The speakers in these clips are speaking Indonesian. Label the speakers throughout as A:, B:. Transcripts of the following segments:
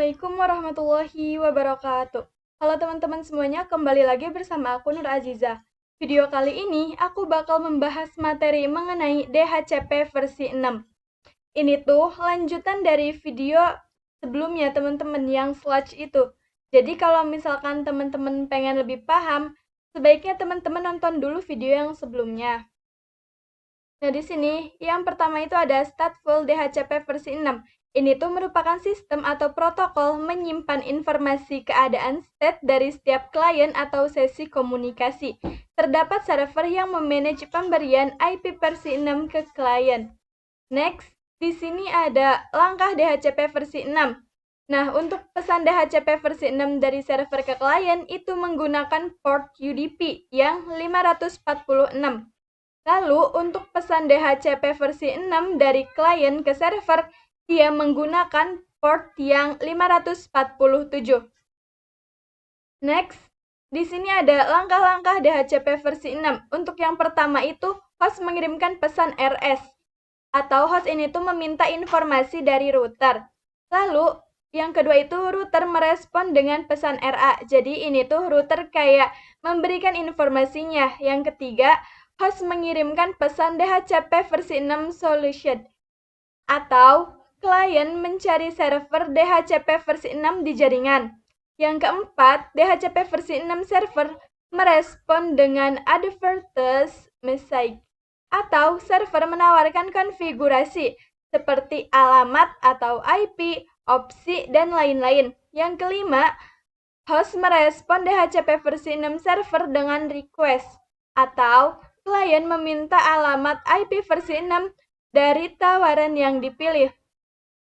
A: Assalamualaikum warahmatullahi wabarakatuh. Halo teman-teman semuanya, kembali lagi bersama aku Nur Aziza. Video kali ini aku bakal membahas materi mengenai DHCP versi 6. Ini tuh lanjutan dari video sebelumnya teman-teman yang sludge itu. Jadi kalau misalkan teman-teman pengen lebih paham, sebaiknya teman-teman nonton dulu video yang sebelumnya. Nah, di sini yang pertama itu ada stateful DHCP versi 6. Ini tuh merupakan sistem atau protokol menyimpan informasi keadaan state dari setiap klien atau sesi komunikasi. Terdapat server yang memanage pemberian IP versi 6 ke klien. Next, di sini ada langkah DHCP versi 6. Nah, untuk pesan DHCP versi 6 dari server ke klien itu menggunakan port UDP yang 546. Lalu, untuk pesan DHCP versi 6 dari klien ke server, dia menggunakan port yang 547. Next, di sini ada langkah-langkah DHCP versi 6. Untuk yang pertama itu, host mengirimkan pesan RS, atau host ini tuh meminta informasi dari router. Lalu, yang kedua itu router merespon dengan pesan RA. Jadi ini tuh router kayak memberikan informasinya. Yang ketiga, host mengirimkan pesan DHCP versi 6 solution. Atau klien mencari server DHCP versi 6 di jaringan. Yang keempat, DHCP versi 6 server merespon dengan advertise message. Atau server menawarkan konfigurasi seperti alamat atau IP, opsi, dan lain-lain. Yang kelima, host merespon DHCP versi 6 server dengan request. Atau klien meminta alamat IP versi 6 dari tawaran yang dipilih.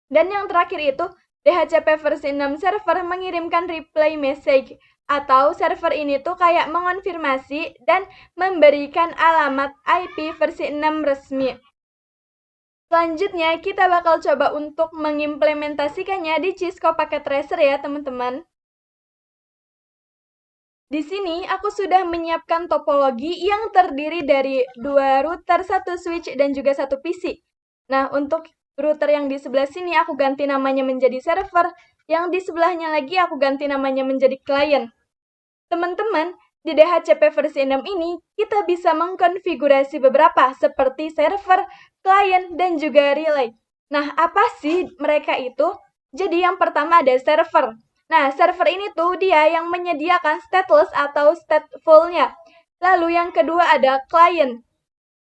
A: Dan yang terakhir itu, DHCP versi 6 server mengirimkan reply message. Atau server ini tuh kayak mengonfirmasi dan memberikan alamat IP versi 6 resmi. Selanjutnya, kita bakal coba untuk mengimplementasikannya di Cisco Packet Tracer ya teman-teman. Di sini aku sudah menyiapkan topologi yang terdiri dari 2 router, 1 switch, dan juga 1 PC. Nah, untuk router yang di sebelah sini aku ganti namanya menjadi server, yang di sebelahnya lagi aku ganti namanya menjadi client. Teman-teman, di DHCP versi 6 ini kita bisa mengkonfigurasi beberapa seperti server, client, dan juga relay. Nah, apa sih mereka itu? Jadi yang pertama ada server. Nah, server ini tuh dia yang menyediakan stateless atau stateful-nya. Lalu yang kedua ada client.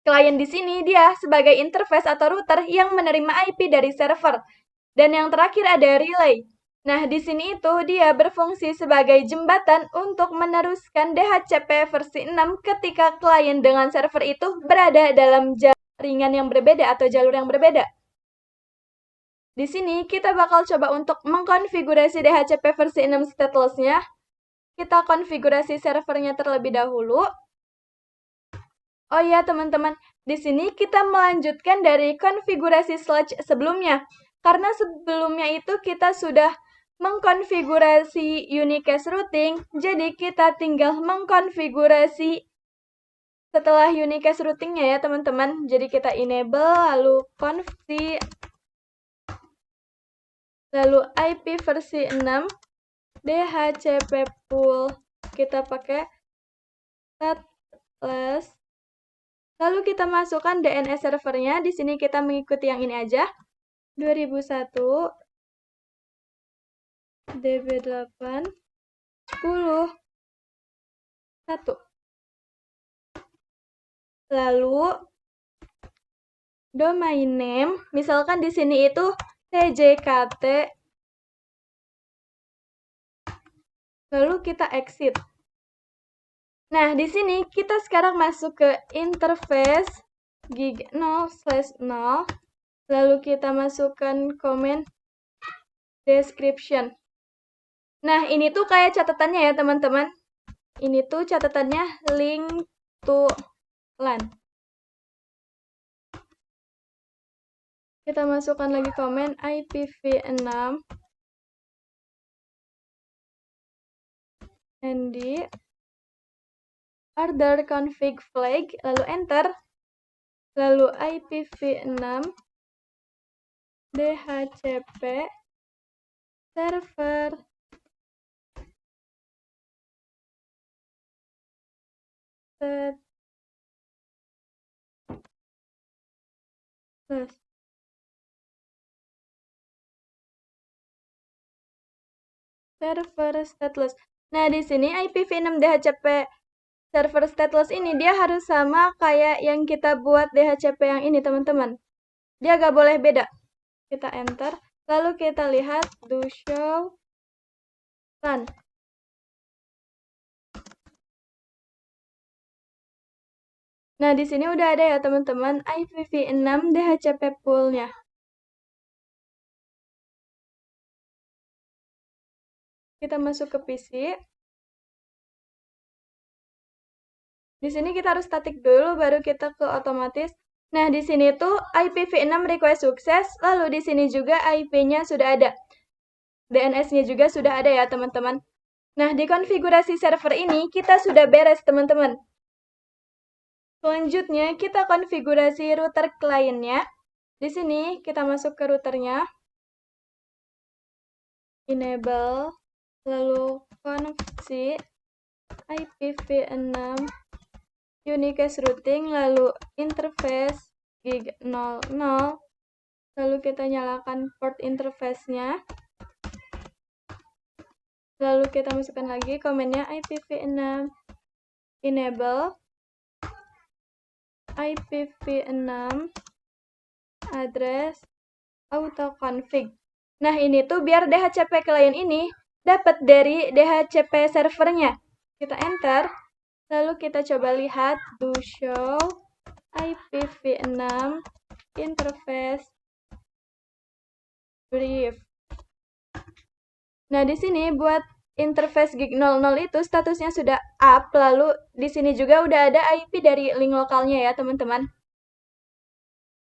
A: Client di sini dia sebagai interface atau router yang menerima IP dari server. Dan yang terakhir ada relay. Nah, di sini itu dia berfungsi sebagai jembatan untuk meneruskan DHCP versi 6 ketika klien dengan server itu berada dalam jaringan yang berbeda atau jalur yang berbeda. Di sini kita bakal coba untuk mengkonfigurasi DHCP versi 6 stateless-nya. Kita konfigurasi servernya terlebih dahulu. Oh iya teman-teman, di sini kita melanjutkan dari konfigurasi sludge sebelumnya. Karena sebelumnya itu kita sudah mengkonfigurasi unicast routing, jadi kita tinggal mengkonfigurasi setelah unicast routingnya ya teman-teman. Jadi kita enable, lalu config, lalu IP versi 6, DHCP pool, kita pakai stateless. Lalu kita masukkan DNS servernya. Di sini kita mengikuti yang ini aja. 2001 DB8 10 1. Lalu domain name, misalkan di sini itu tjkt. Lalu kita exit. Nah, di sini kita sekarang masuk ke interface gig 0/0. Lalu kita masukkan comment description. Nah, ini tuh kayak catatannya ya, teman-teman. Ini tuh catatannya link to LAN. Kita masukkan lagi komen IPv6 ND order config flag, lalu enter, lalu IPv6 DHCP server. Server stateless. Nah, di sini IPv6 DHCP server stateless ini dia harus sama kayak yang kita buat DHCP yang ini, teman-teman. Dia gak boleh beda. Kita enter, lalu kita lihat do show run. Nah, di sini udah ada ya, teman-teman, IPv6 DHCP pool-nya. Kita masuk ke PC. Di sini kita harus static dulu, baru kita ke otomatis. Nah, di sini tuh IPv6 request sukses, lalu di sini juga IP-nya sudah ada. DNS-nya juga sudah ada ya, teman-teman. Nah, di konfigurasi server ini kita sudah beres, teman-teman. Selanjutnya, kita konfigurasi router kliennya. Di sini kita masuk ke routernya. Enable, lalu konfig IPv6 unicast routing, lalu interface gig 00, lalu kita nyalakan port interface-nya, lalu kita masukkan lagi komennya IPv6 enable IPv6 address autoconfig. Nah, ini tuh biar DHCP client ini dapat dari DHCP servernya. Kita enter, lalu kita coba lihat do show IPv6 interface brief. Nah, di sini buat interface gig 00 itu statusnya sudah up, lalu di sini juga udah ada IP dari link lokalnya ya, teman-teman.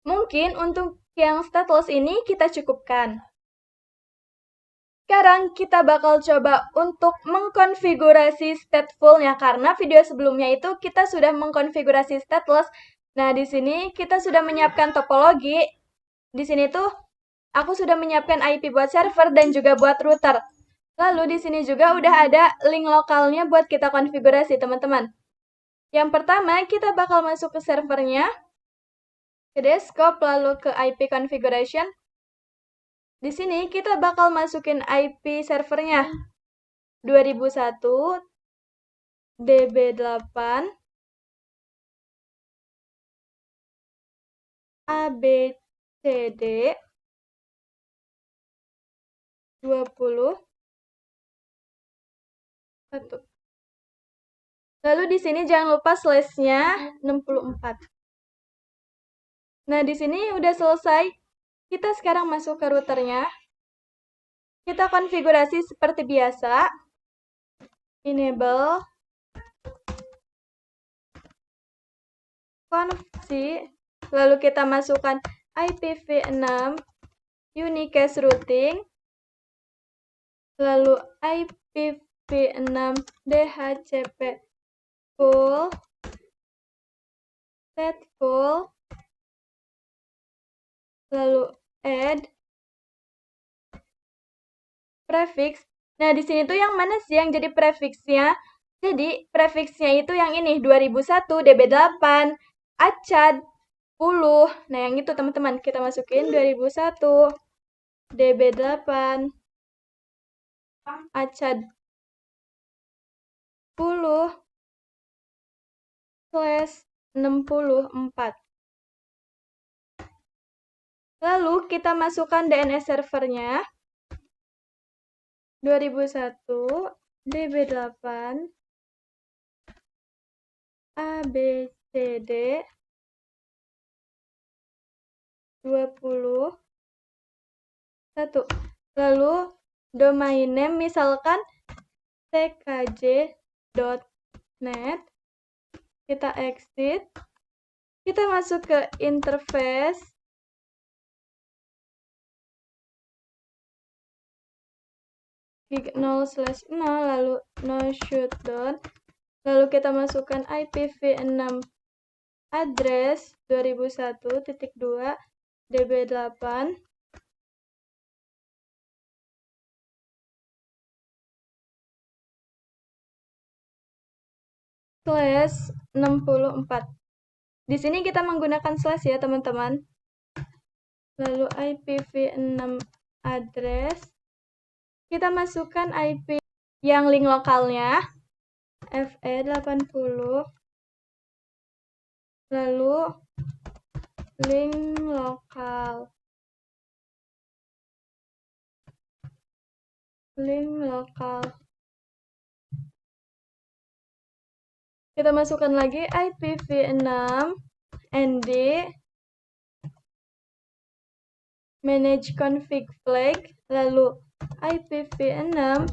A: Mungkin untuk yang stateless ini kita cukupkan. Sekarang kita bakal coba untuk mengkonfigurasi stateful-nya, karena video sebelumnya itu kita sudah mengkonfigurasi stateless. Nah, di sini kita sudah menyiapkan topologi. Di sini tuh aku sudah menyiapkan IP buat server dan juga buat router. Lalu di sini juga udah ada link lokalnya buat kita konfigurasi, teman-teman. Yang pertama, kita bakal masuk ke servernya, ke desktop, lalu ke IP configuration. Di sini kita bakal masukin IP servernya 2001 DB8 ABCD 20 1. Lalu di sini jangan lupa slash-nya 64. Nah, di sini udah selesai. Kita sekarang masuk ke routernya. Kita konfigurasi seperti biasa. Enable config, lalu kita masukkan IPv6 unicast routing, lalu IPv6 DHCP pool, stateful, lalu add prefix. Nah, di sini tuh yang mana sih yang jadi prefixnya? Jadi, prefixnya itu yang ini, 2001 DB8 acad 10. Nah, yang itu teman-teman, kita masukin 2001 DB8 acad 10 /64. Lalu kita masukkan DNS servernya 2001 DB8 ABCD 20 1. Lalu domain name misalkan tkj.net. Kita exit. Kita masuk ke interface. Gig 0/0, lalu no shutdown. Lalu kita masukkan IPv6 address 2001.2 DB8. /64. Di sini kita menggunakan slash ya teman-teman. Lalu IPv6 address. Kita masukkan IP yang link lokalnya FE80. Lalu link lokal. Kita masukkan lagi IPv6 ND manage config flag, lalu IPv6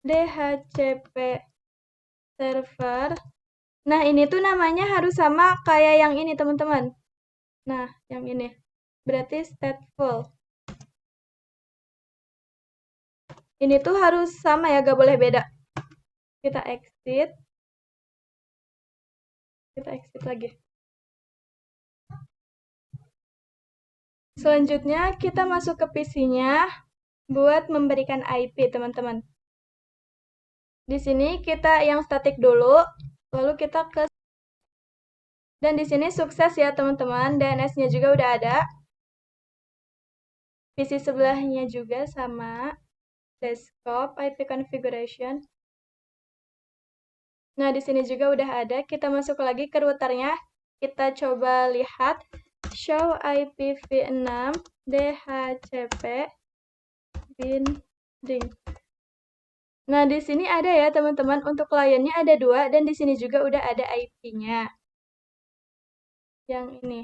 A: DHCP server. Nah, ini tuh namanya harus sama kayak yang ini, teman-teman. Nah, yang ini. Berarti stateful. Ini tuh harus sama ya, gak boleh beda. Kita exit. Kita exit lagi. Selanjutnya, kita masuk ke PC-nya buat memberikan IP, teman-teman. Di sini kita yang statik dulu, lalu kita ke... Dan di sini sukses ya, teman-teman. DNS-nya juga udah ada. PC sebelahnya juga sama. Desktop, IP configuration. Nah, di sini juga udah ada. Kita masuk lagi ke routernya. Kita coba lihat. Show IPv6 DHCP binding. Nah, di sini ada ya, teman-teman. Untuk kliennya ada 2, dan di sini juga udah ada IP-nya. Yang ini.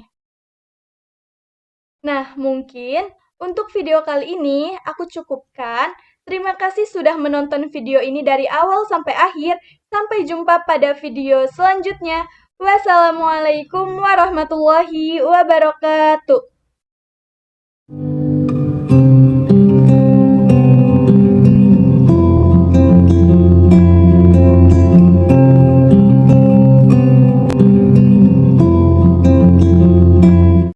A: Nah, mungkin untuk video kali ini aku cukupkan. Terima kasih sudah menonton video ini dari awal sampai akhir. Sampai jumpa pada video selanjutnya. Wassalamualaikum warahmatullahi wabarakatuh.